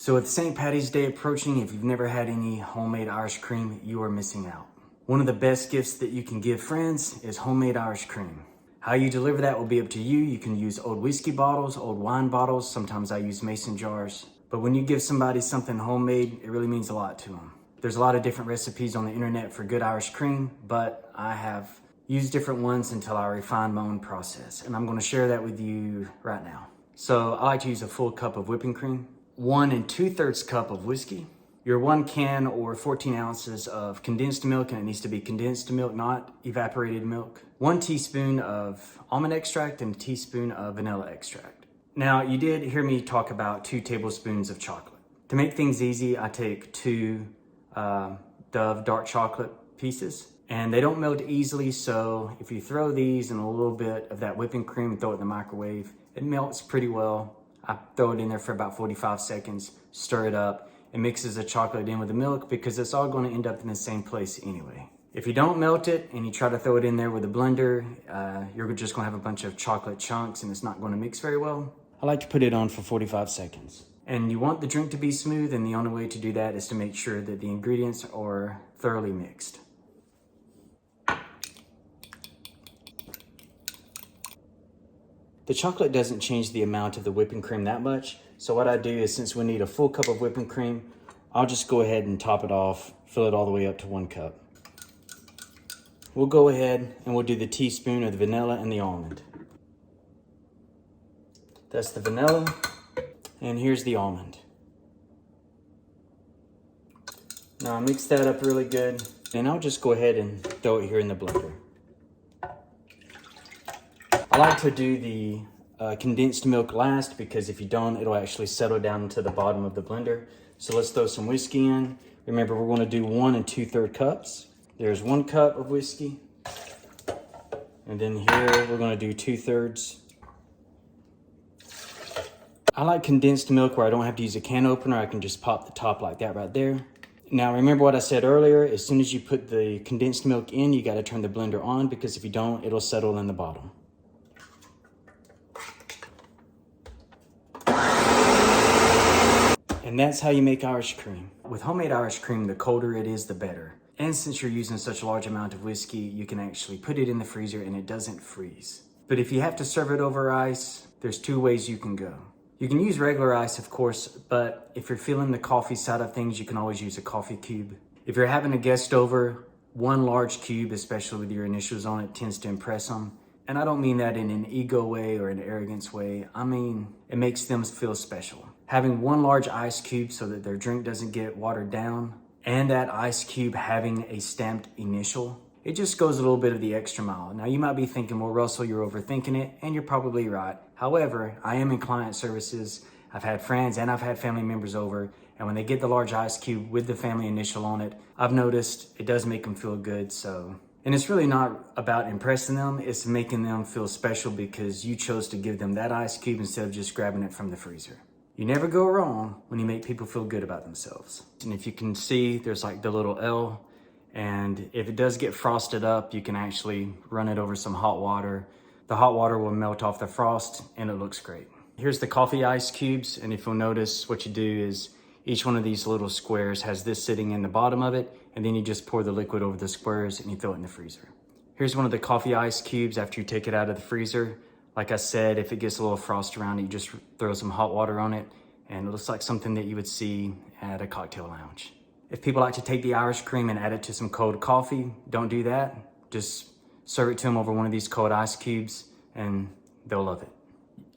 So with St. Patty's Day approaching, if you've never had any homemade Irish cream, you are missing out. One of the best gifts that you can give friends is homemade Irish cream. How you deliver that will be up to you. You can use old whiskey bottles, old wine bottles. Sometimes I use mason jars. But when you give somebody something homemade, it really means a lot to them. There's a lot of different recipes on the internet for good Irish cream, but I have used different ones until I refined my own process. And I'm gonna share that with you right now. So I like to use a full cup of whipping cream, 1 2/3 cup of whiskey, your 1 can or 14 ounces of condensed milk, and it needs to be condensed milk, not evaporated milk, 1 teaspoon of almond extract and a teaspoon of vanilla extract. Now, you did hear me talk about 2 tablespoons of chocolate. To make things easy, I take 2 Dove dark chocolate pieces, and they don't melt easily, so if you throw these in a little bit of that whipping cream and throw it in the microwave, it melts pretty well. I throw it in there for about 45 seconds, stir it up. It mixes the chocolate in with the milk because it's all going to end up in the same place anyway. If you don't melt it and you try to throw it in there with a blender, you're just going to have a bunch of chocolate chunks and it's not going to mix very well. I like to put it on for 45 seconds. And you want the drink to be smooth, and the only way to do that is to make sure that the ingredients are thoroughly mixed. The chocolate doesn't change the amount of the whipping cream that much. So what I do is, since we need a full cup of whipping cream, I'll just go ahead and top it off, fill it all the way up to 1 cup. We'll go ahead and we'll do the teaspoon of the vanilla and the almond. That's the vanilla, and here's the almond. Now I mix that up really good, and I'll just go ahead and throw it here in the blender. I like to do the condensed milk last because if you don't, it'll actually settle down into the bottom of the blender. So let's throw some whiskey in. Remember, we're going to do 1 2/3 cups. There's 1 cup of whiskey. And then here we're going to do 2/3. I like condensed milk where I don't have to use a can opener. I can just pop the top like that right there. Now remember what I said earlier, as soon as you put the condensed milk in, you got to turn the blender on, because if you don't, it'll settle in the bottom. And that's how you make Irish cream. With homemade Irish cream, the colder it is, the better. And since you're using such a large amount of whiskey, you can actually put it in the freezer and it doesn't freeze. But if you have to serve it over ice, there's 2 ways you can go. You can use regular ice, of course, but if you're feeling the coffee side of things, you can always use a coffee cube. If you're having a guest over, 1 large cube, especially with your initials on it, tends to impress them. And I don't mean that in an ego way or an arrogance way. I mean, it makes them feel special. Having 1 large ice cube so that their drink doesn't get watered down, and that ice cube having a stamped initial, it just goes a little bit of the extra mile. Now you might be thinking, well, Russell, you're overthinking it, and you're probably right. However, I am in client services. I've had friends and I've had family members over, and when they get the large ice cube with the family initial on it, I've noticed it does make them feel good. And it's really not about impressing them, it's making them feel special because you chose to give them that ice cube instead of just grabbing it from the freezer. You never go wrong when you make people feel good about themselves. And if you can see, there's like the little L, and if it does get frosted up, you can actually run it over some hot water. The hot water will melt off the frost and it looks great. Here's the coffee ice cubes, and if you'll notice, what you do is each one of these little squares has this sitting in the bottom of it, and then you just pour the liquid over the squares and you throw it in the freezer. Here's one of the coffee ice cubes after you take it out of the freezer. Like I said, if it gets a little frost around it, you just throw some hot water on it, and it looks like something that you would see at a cocktail lounge. If people like to take the Irish cream and add it to some cold coffee, don't do that. Just serve it to them over one of these cold ice cubes and they'll love it.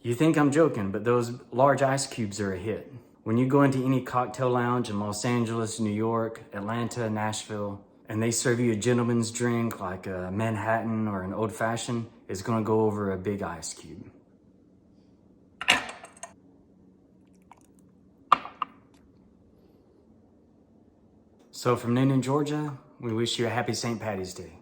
You think I'm joking, but those large ice cubes are a hit. When you go into any cocktail lounge in Los Angeles, New York, Atlanta, Nashville, and they serve you a gentleman's drink like a Manhattan or an old fashioned, it's gonna go over a big ice cube. So from Noonan, Georgia, we wish you a happy St. Patty's Day.